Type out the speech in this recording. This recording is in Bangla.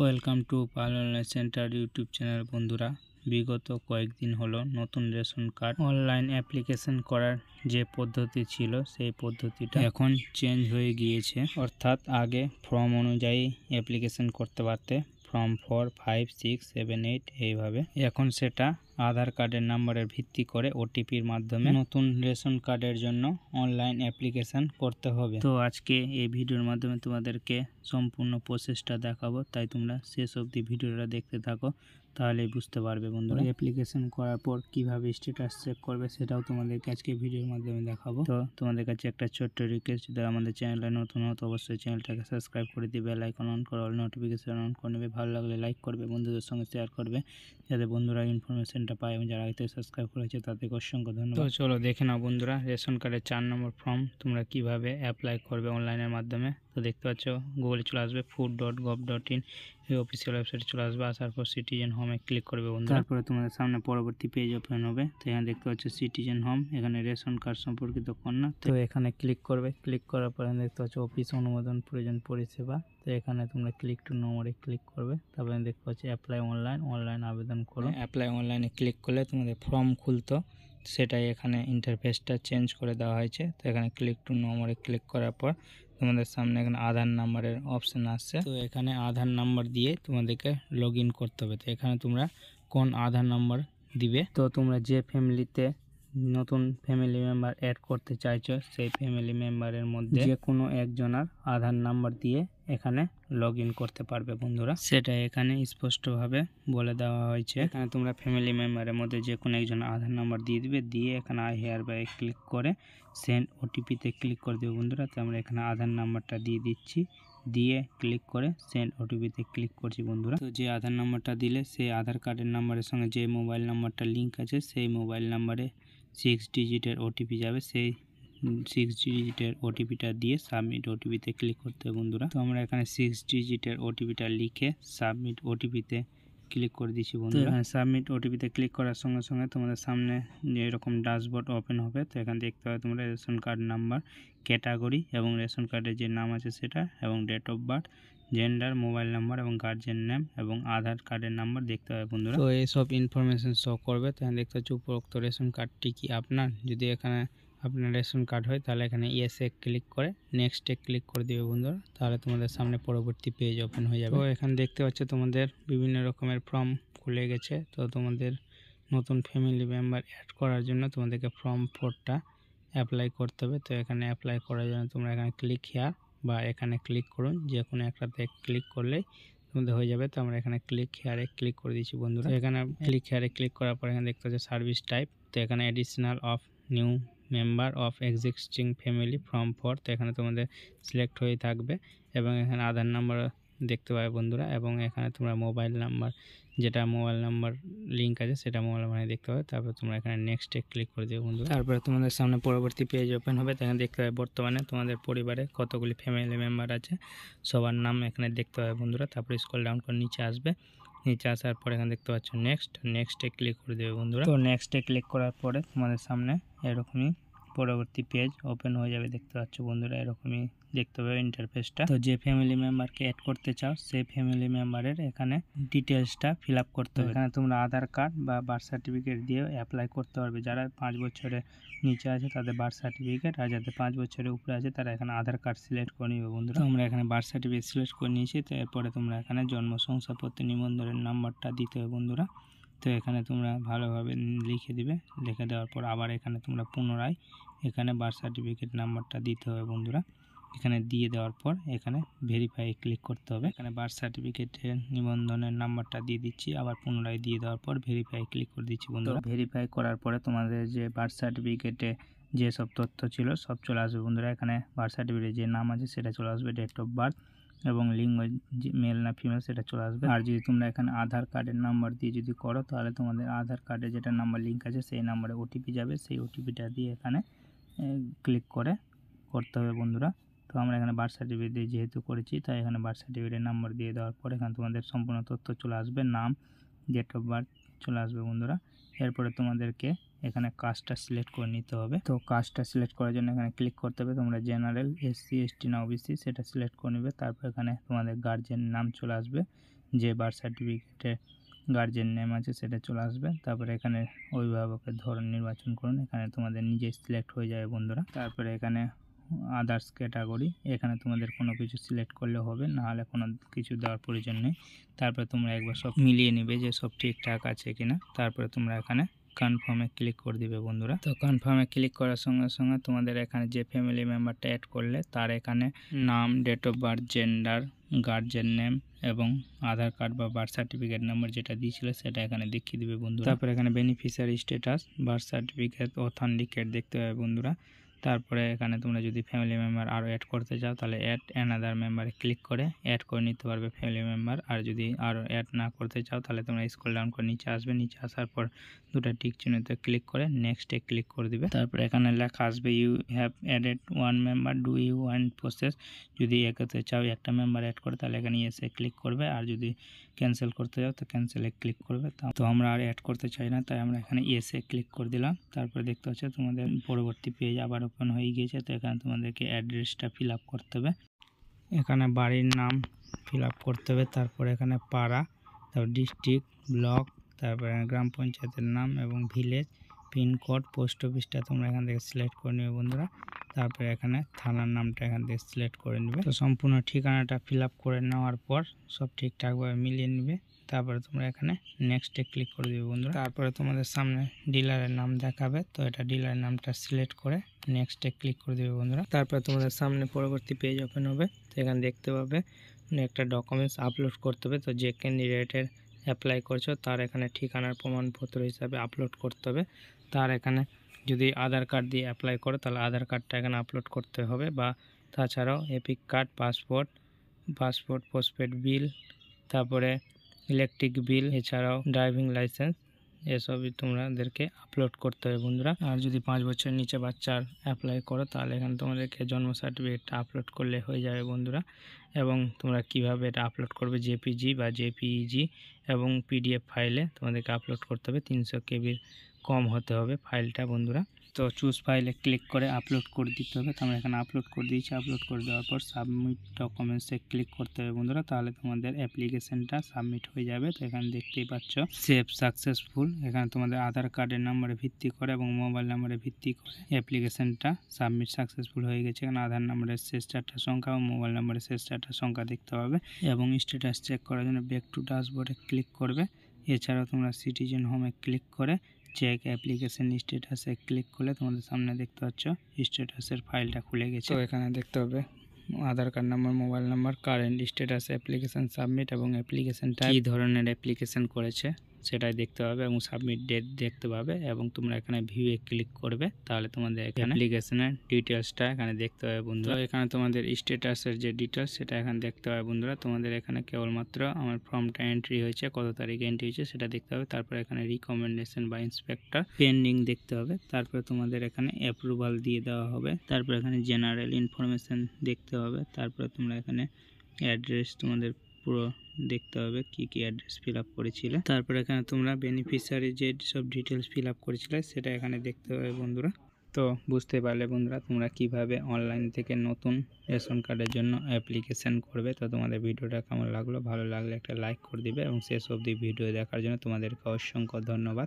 Welcome to Pal online centre YouTube channel. বন্ধুরা, বিগত কয়েকদিন হলো নতুন রেশন কার্ড অনলাইন অ্যাপ্লিকেশন করার যে পদ্ধতি ছিল সেই পদ্ধতিটা এখন চেঞ্জ হয়ে গিয়েছে। অর্থাৎ আগে ফর্ম অনুযায়ী অ্যাপ্লিকেশন করতে পারতে, ফর্ম 4, 5, 6, 7, 8 এইভাবে। এখন সেটা আধার কার্ডের নাম্বারের ভিত্তি করে ওটিপির মাধ্যমে নতুন রেশন কার্ডের জন্য অনলাইন অ্যাপ্লিকেশন করতে হবে। তো আজকে এই ভিডিওর মাধ্যমে তোমাদেরকে সম্পূর্ণ প্রসেসটা দেখাবো, তাই তোমরা শেষ অবধি ভিডিওটা দেখতে থাকো, তাহলেই বুঝতে পারবে। বন্ধুরা, অ্যাপ্লিকেশন করার পর কিভাবে স্ট্যাটাস চেক করবে সেটাও তোমাদেরকে আজকে ভিডিওর মাধ্যমে দেখাবো। তো তোমাদের কাছে একটা ছোট্ট রিকোয়েস্ট, যদি আমাদের চ্যানেলে নতুন হতো অবশ্যই চ্যানেলটাকে সাবস্ক্রাইব করে দিবে, বেল আইকন অন করে অল নোটিফিকেশন অন করে নেবে। ভালো লাগলে লাইক করবে, বন্ধুদের সঙ্গে শেয়ার করবে, যাতে বন্ধুরা ইনফরমেশনটা পায় এবং যারা হয়তো সাবস্ক্রাইব করেছে তাদেরকে অসংখ্য ধন্যবাদ। তো চলো দেখে নাও বন্ধুরা, রেশন কার্ডের 4 নম্বর ফর্ম তোমরা কিভাবে অ্যাপ্লাই করবে অনলাইনের মাধ্যমে। তো দেখতে পাচ্ছ গুগলে চলে আসবে food.gov.in, এই অফিসিয়াল ওয়েবসাইটে চলে আসবে। আসার পর সিটিজেন হোমে ক্লিক করবে বন্ধুরা। তারপরে তোমাদের সামনে পরবর্তী পেজ ওপেন হবে। তো এখানে দেখতে পাচ্ছ সিটিজেন হোম, এখানে রেশন কার্ড সম্পর্কিত কন্যা। তো এখানে ক্লিক করবে। ক্লিক করার পরে দেখতে পাচ্ছ অফিস অনুমোদন প্রয়োজন পরিষেবা। তো এখানে তোমরা ক্লিক টু নম্বরে ক্লিক করবে। তারপরে দেখতে পাচ্ছ অ্যাপ্লাই অনলাইন আবেদন করো। অ্যাপ্লাই অনলাইনে ক্লিক করলে তোমাদের ফর্ম খুলতো, সেটাই এখানে ইন্টারফেসটা চেঞ্জ করে দেওয়া হয়েছে। তো এখানে ক্লিক টু নম্বরে ক্লিক করার পর তোমাদের সামনে এখানে আধার নাম্বারের অপশান আসছে। তো এখানে আধার নাম্বার দিয়ে তোমাদেরকে লগ ইন করতে হবে। তো এখানে তোমরা কোন আধার নাম্বার দিবে, তো তোমরা যে ফ্যামিলিতে নতুন ফ্যামিলি মেম্বার অ্যাড করতে চাইছো সেই ফ্যামিলি মেম্বারের মধ্যে যে কোনো একজনের আধার নাম্বার দিয়ে এখানে লগ ইন করতে পারবে বন্ধুরা। সেটা এখানে স্পষ্টভাবে বলে দেওয়া হয়েছে। এখানে তোমরা ফ্যামিলি মেম্বারের মধ্যে যে কোনো একজনের আধার নাম্বার দিয়ে দিবে, দিয়ে এখানে আই হেয়ার বাই ক্লিক করে সেন্ড ওটিপিতে ক্লিক করে দেবে বন্ধুরা। তো আমরা এখানে আধার নাম্বারটা দিয়ে দিচ্ছি, দিয়ে ক্লিক করে সেন্ড ওটিপিতে ক্লিক করছি বন্ধুরা। তো যে আধার নাম্বারটা দিলে সেই আধার কার্ডের নাম্বারের সঙ্গে যে মোবাইল নাম্বারটা লিঙ্ক আছে সেই মোবাইল নাম্বারে 6 ডিজিটের ওটিপি যাবে। সেই 6 ডিজিটের ওটিপিটা দিয়ে সাবমিট ওটিপিতে ক্লিক করতে হবে বন্ধুরা। তো আমরা এখানে 6 ডিজিটের ওটিপিটা লিখে সাবমিট ওটিপিতে ক্লিক করে দিচ্ছি বন্ধুরা। এখানে সাবমিট ওটিপিতে ক্লিক করার সঙ্গে সঙ্গে তোমাদের সামনে এরকম ড্যাশবোর্ড ওপেন হবে। তো এখানে দেখতে পাবে তোমরা রেশন কার্ড নাম্বার, ক্যাটাগরি এবং রেশন কার্ডের যে নাম আছে সেটা, এবং date of birth, gender, mobile number এবং গার্জিয়ান নেম এবং আধার কার্ডের নাম্বার দেখতে পাবে বন্ধুরা। তো এইসব ইনফরমেশন শো করবে। তো এখানে দেখতে পাচ্ছি উপরোক্ত রেশন কার্ডটি কি আপনার, যদি এখানে আপনার রেশন কার্ড হয় তাহলে এখানে ইয়েসে ক্লিক করে নেক্সটে ক্লিক করে দিবে বন্ধুরা। তাহলে তোমাদের সামনে পরবর্তী পেজ ওপেন হয়ে যাবে। তো এখানে দেখতে পাচ্ছ তোমাদের বিভিন্ন রকমের ফর্ম খুলে গেছে। তো তোমাদের নতুন ফ্যামিলি মেম্বার অ্যাড করার জন্য তোমাদেরকে ফর্ম 4টা অ্যাপ্লাই করতে হবে। তো এখানে অ্যাপ্লাই করার জন্য তোমরা এখানে ক্লিক হিয়ার বা এখানে ক্লিক করুন, যে কোনো একটাতে ক্লিক করলেই তোমাদের হয়ে যাবে। তো আমরা এখানে ক্লিক হেয়ারে ক্লিক করে দিচ্ছি বন্ধুরা। এখানে ক্লিক হেয়ারে ক্লিক করার পর এখানে দেখতে হচ্ছে সার্ভিস টাইপ। তো এখানে additional of new member of existing family form 4, তো এখানে তোমাদের সিলেক্ট হয়ে থাকবে এবং এখানে আধার নাম্বার দেখতে পাবে বন্ধুরা, এবং এখানে তোমরা মোবাইল নাম্বার, যেটা মোবাইল নাম্বার লিঙ্ক আছে সেটা মোবাইল নাম্বার দেখতে পাবে। তারপর তোমরা এখানে নেক্সটে ক্লিক করে দেবে বন্ধুরা। তারপরে তোমাদের সামনে পরবর্তী পেজ ওপেন হবে। এখানে দেখতে পাবে বর্তমানে তোমাদের পরিবারে কতগুলি ফ্যামিলি মেম্বার আছে, সবার নাম এখানে দেখতে পাবে বন্ধুরা। তারপরে স্ক্রল ডাউন করে নিচে আসবে। নিচে আসার পর এখানে দেখতে পাচ্ছ নেক্সটে ক্লিক করে দেবে বন্ধুরা। তো নেক্সটে ক্লিক করার পরে তোমাদের সামনে এরকমই পরবর্তী পেজ ওপেন হয়ে যাবে। দেখতে পাচ্ছ বন্ধুরা, এরকমই দেখতে পাবে ইন্টারফেসটা। তো যে ফ্যামিলি মেম্বারকে অ্যাড করতে চাও সেই ফ্যামিলি মেম্বারের এখানে ডিটেলসটা ফিল আপ করতে হবে। এখানে তোমরা আধার কার্ড বা বার্থ সার্টিফিকেট দিয়ে অ্যাপ্লাই করতে পারবে। যারা 5 বছরের নিচে আছে তাদের বার্থ সার্টিফিকেট, আর যাদের 5 বছরের উপরে আছে তারা এখানে আধার কার্ড সিলেক্ট করে নিবে বন্ধুরা। তো আমরা এখানে বার্থ সার্টিফিকেট সিলেক্ট করে নিয়েছি। তো এরপরে তোমরা এখানে জন্ম শংসাপত্র নিবন্ধনের নাম্বারটা দিতে হবে বন্ধুরা। তো এখানে তোমরা ভালোভাবে লিখে দিবে। লিখে দেওয়ার পর আবার এখানে তোমরা পুনরায় এখানে বার্থ সার্টিফিকেট নাম্বারটা দিতে হবে বন্ধুরা। এখানে দিয়ে দেওয়ার পর এখানে ভেরিফাই ক্লিক করতে হবে। এখানে বার্থ সার্টিফিকেটের নিবন্ধনের নাম্বারটা দিয়ে দিচ্ছি, আবার পুনরায় দিয়ে দেওয়ার পর ভেরিফাই ক্লিক করে দিচ্ছি বন্ধুরা। ভেরিফাই করার পরে তোমাদের যে বার্থ সার্টিফিকেটে যে সব তথ্য ছিল সব চলে আসবে বন্ধুরা। এখানে বার্থ সার্টিফিকেটে যে নাম আছে সেটা চলে আসবে, ডেট অফ বার্থ এবং লিঙ্গ মেল না ফিমেল সেটা চলে আসবে। আর যদি তোমরা এখানে আধার কার্ডের নাম্বার দিয়ে যদি করো তাহলে তোমাদের আধার কার্ডে যেটা নাম্বার লিঙ্ক আছে সেই নাম্বারে ওটিপি যাবে, সেই ওটিপিটা দিয়ে এখানে ক্লিক করে করতে হবে বন্ধুরা। তো আমরা এখানে বার্থ সার্টিফিকেট দিয়ে যেহেতু করেছি তাই এখানে বার্থ সার্টিফিকেটের নাম্বার দিয়ে দেওয়ার পর এখানে তোমাদের সম্পূর্ণ তথ্য চলে আসবে, নাম, ডেট অফ বার্থ চলে আসবে বন্ধুরা। এরপরে তোমাদেরকে এখানে কাস্টটা সিলেক্ট করে নিতে হবে। তো কাস্টটা সিলেক্ট করার জন্য এখানে ক্লিক করতে হবে। তোমরা জেনারেল, SC, ST না OBC সেটা সিলেক্ট করে নেবে। তারপর এখানে তোমাদের গার্জিয়ান নাম চলে আসবে, যে বার্থ সার্টিফিকেটে গার্জেন নেম আছে সেটা চলে আসবে। তারপরে এখানে অভিভাবকের ধরন নির্বাচন করুন, এখানে তোমাদের নিজে সিলেক্ট হয়ে যাবে বন্ধুরা। তারপরে এখানে আদার্স ক্যাটাগরি, এখানে তোমাদের কোনো কিছু সিলেক্ট করলে হবে, নাহলে কোনো কিছু দেওয়ার প্রয়োজন নেই। তারপরে তোমরা একবার সব মিলিয়ে নেবে যে সব ঠিকঠাক আছে কিনা। তারপরে তোমরা এখানে কনফার্মে ক্লিক করে দিবে বন্ধুরা। তো কনফার্মে ক্লিক করার সঙ্গে সঙ্গে তোমাদের এখানে যে ফ্যামিলি মেম্বারটা অ্যাড করলে তার এখানে নাম, date of birth, gender, guardian name এবং আধার কার্ড বা বার্থ সার্টিফিকেট নাম্বার যেটা দিয়েছিল সেটা এখানে দেখিয়ে দিবে বন্ধুরা। তারপরে এখানে beneficiary status, birth certificate, authenticate দেখতে হবে বন্ধুরা। তারপরে এখানে তোমরা যদি ফ্যামিলি মেম্বার আরও অ্যাড করতে চাও তাহলে অ্যাড অ্যানাদার মেম্বারে ক্লিক করে অ্যাড করে নিতে পারবে ফ্যামিলি মেম্বার। আর যদি আরও অ্যাড না করতে চাও তাহলে তোমরা স্ক্রল ডাউন করে নিচে আসবে, নিচে আসার পর দুটো টিক চিহ্নতে ক্লিক করে নেক্সটে ক্লিক করে দিবে। তারপরে এখানে লেখা আসবে you have added one member, do you want process. যদি একাতে চাও একটা মেম্বার অ্যাড করে তাহলে এখানে এসে ক্লিক করবে, আর যদি ক্যান্সেল করতে যাও তো ক্যান্সেলে ক্লিক করবে। তো আমরা আর অ্যাড করতে চাই না, তাই আমরা এখানে এসে ক্লিক করে দিলাম। তারপরে দেখতে হচ্ছে তোমাদের পরবর্তী পেজ আবার ওপেন হয়ে গিয়েছে। তো এখানে তোমাদেরকে অ্যাড্রেসটা ফিল আপ করতে হবে, এখানে বাড়ির নাম ফিল আপ করতে হবে, তারপরে এখানে পাড়া, তারপর ডিস্ট্রিক্ট, ব্লক, তারপরে গ্রাম পঞ্চায়েতের নাম এবং ভিলেজ, পিনকোড, পোস্ট অফিসটা তোমরা এখান থেকে সিলেক্ট করে নেবে বন্ধুরা। তারপরে এখানে থানার নামটা এখান থেকে সিলেক্ট করে নেবে। তো সম্পূর্ণ ঠিকানাটা ফিল আপ করে নেওয়ার পর সব ঠিকঠাকভাবে মিলিয়ে নেবে। তারপরে তোমরা এখানে নেক্সটে ক্লিক করে দেবে বন্ধুরা। তারপরে তোমাদের সামনে ডিলারের নাম দেখাবে, তো এটা ডিলারের নামটা সিলেক্ট করে নেক্সটে ক্লিক করে দেবে বন্ধুরা। তারপরে তোমাদের সামনে পরবর্তী পেজ ওপেন হবে। তো এখানে দেখতে পাবে একটা ডকুমেন্টস আপলোড করতে হবে। তো যে ক্যান্ডিডেটের অ্যাপ্লাই করছো তার এখানে ঠিকানার প্রমাণপত্র হিসাবে আপলোড করতে হবে। তার এখানে যদি আধার কার্ড দিয়ে অ্যাপ্লাই করো তাহলে আধার কার্ডটা এখানে আপলোড করতে হবে, বা তাছাড়াও এপিক কার্ড, পাসপোর্ট, পোস্টপেড বিল, তারপরে ইলেকট্রিক বিল, এছাড়াও ড্রাইভিং লাইসেন্স, এসবই তোমাদেরকে আপলোড করতে হবে বন্ধুরা। আর যদি 5 বছরের নিচে বাচ্চার অ্যাপ্লাই করো তাহলে এখানে তোমাদেরকে জন্ম সার্টিফিকেটটা আপলোড করলে হয়ে যাবে বন্ধুরা। এবং তোমরা কিভাবে এটা আপলোড করবে, জেপিজি বা জেপিইজি এবং পিডিএফ ফাইলে তোমাদেরকে আপলোড করতে হবে। 300 কেবির কম হতে হবে ফাইলটা বন্ধুরা। তো চুজ ফাইলে ক্লিক করে আপলোড করে দিতে হবে। তো আমরা এখানে আপলোড করে দিয়েছি। আপলোড করে দেওয়ার পর সাবমিট ডকুমেন্টসে ক্লিক করতে হবে বন্ধুরা, তাহলে তোমাদের অ্যাপ্লিকেশনটা সাবমিট হয়ে যাবে। তো এখানে দেখতেই পাচ্ছ সেভ সাকসেসফুল। এখানে তোমাদের আধার কার্ডের নাম্বারে ভিত্তি করে এবং মোবাইল নাম্বারে ভিত্তি করে অ্যাপ্লিকেশনটা সাবমিট সাকসেসফুল হয়ে গেছে। এখানে আধার নাম্বারের শেষ 4টা সংখ্যা এবং মোবাইল নাম্বারের শেষ 4টা সংখ্যা দেখতে পাবে। এবং স্ট্যাটাস চেক করার জন্য ব্যাক টু ড্যাশবোর্ডে ক্লিক করবে। এছাড়াও তোমরা সিটিজেন হোমে ক্লিক করে চেক অ্যাপ্লিকেশন স্ট্যাটাসে ক্লিক করলে তোমাদের সামনে দেখতে পাচ্ছ স্ট্যাটাসের ফাইলটা খুলে গেছে। তো এখানে দেখতে হবে Aadhaar card number, mobile number, current status, application submit এবং অ্যাপ্লিকেশনটা কী ধরনের অ্যাপ্লিকেশন করেছে সেটাই দেখতে পাবে এবং সাবমিট ডেট দেখতে পাবে। এবং তোমরা এখানে ভিউয়ে ক্লিক করবে, তাহলে তোমাদের এখানে অ্যাপ্লিকেশনের ডিটেলসটা এখানে দেখতে পাবে বন্ধুরা। এখানে তোমাদের স্ট্যাটাসের যে ডিটেলস সেটা এখানে দেখতে পাবে বন্ধুরা। তোমাদের এখানে কেবলমাত্র আমার ফর্মটা এন্ট্রি হয়েছে, কত তারিখে এন্ট্রি হয়েছে সেটা দেখতে হবে। তারপর এখানে রিকমেন্ডেশন বা ইন্সপেক্টর পেন্ডিং দেখতে হবে। তারপরে তোমাদের এখানে অ্যাপ্রুভাল দিয়ে দেওয়া হবে। তারপর এখানে জেনারেল ইনফরমেশন দেখতে হবে। তারপরে তোমরা এখানে অ্যাড্রেস তোমাদের পুরো দেখতে হবে, কি কি অ্যাড্রেস ফিল আপ করেছিলে। তারপর এখানে তোমরা বেনিফিশিয়ারি যে সব ডিটেলস ফিল আপ করেছিলে সেটা এখানে দেখতে হবে বন্ধুরা। তো বুঝতে পারলে বন্ধুরা তোমরা কিভাবে অনলাইন থেকে নতুন রেশন কার্ডের জন্য অ্যাপ্লিকেশন করবে। তো তোমাদের ভিডিওটা কেমন লাগলো, ভালো লাগলে একটা লাইক করে দিবে এবং শেষ অবধি ভিডিও দেখার জন্য তোমাদেরকে অসংখ্য ধন্যবাদ।